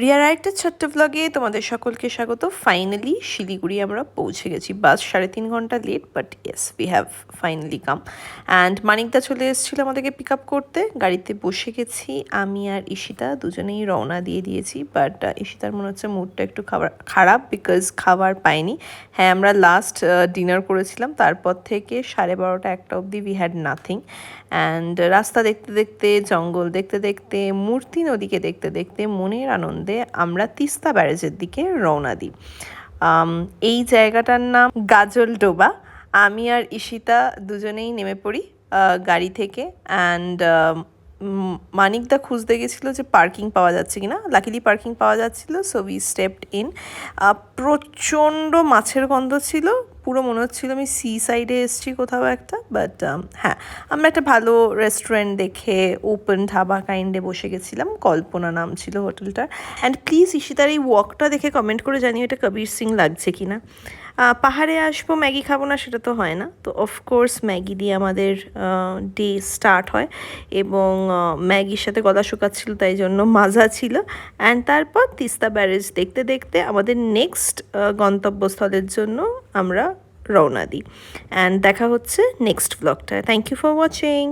রিয়ার একটা ছোট্ট ব্লগে তোমাদের সকলকে স্বাগত। ফাইনালি শিলিগুড়ি আমরা পৌঁছে গেছি। বাস 3.5 ঘন্টা late, but yes we have finally come. And মানিকদা চলে এসেছিলো আমাদেরকে পিক আপ করতে। গাড়িতে বসে গেছি, আমি আর ঈশিতা দুজনেই রওনা দিয়ে দিয়েছি। বাট ঈশিতার মনে হচ্ছে মুডটা একটু খারাপ, বিকজ খাবার পাইনি। হ্যাঁ, আমরা লাস্ট ডিনার করেছিলাম, তারপর থেকে 12:30 1টা অবধি উই হ্যাড নাথিং। অ্যান্ড রাস্তা দেখতে দেখতে, জঙ্গল দেখতে দেখতে, মূর্তি নদীকে দেখতে দেখতে মনের আনন্দে আমরা তিস্তা ব্যারেজের দিকে রওনা দিই। এই জায়গাটার নাম গাজলডোবা। আমি আর ঈশিতা দুজনেই নেমে পড়ি গাড়ি থেকে। অ্যান্ড মানিকদা খুঁজতে গেছিলো যে পার্কিং পাওয়া যাচ্ছে কিনা। লাকিলি পার্কিং পাওয়া যাচ্ছিলো, সো উই স্টেপড ইন। প্রচণ্ড মাছের গন্ধ ছিল, পুরো মনে হচ্ছিল আমি সি সাইডে এসেছি কোথাও একটা। বাট হ্যাঁ, আমরা একটা ভালো রেস্টুরেন্ট দেখে ওপেন ধাবা কাইন্ডে বসে গেছিলাম। কল্পনা নাম ছিল হোটেলটার। অ্যান্ড প্লিজ ঈশিতার এই ওয়াকটা দেখে কমেন্ট করে জানিও এটা কবির সিং লাগছে কিনা। পাহাড়ে আসবো, ম্যাগি খাবো না সেটা তো হয় না, তো অফকোর্স ম্যাগি দিয়ে আমাদের ডে স্টার্ট হয়। এবং ম্যাগির সাথে গলা শুকাচ্ছিল, তাই জন্য মাজা ছিল। অ্যান্ড তারপর তিস্তা ব্যারেজ দেখতে দেখতে আমাদের নেক্সট গন্তব্যস্থলের জন্য আমরা রওনা দিই। অ্যান্ড দেখা হচ্ছে নেক্সট ব্লগটায়। Thank you for watching.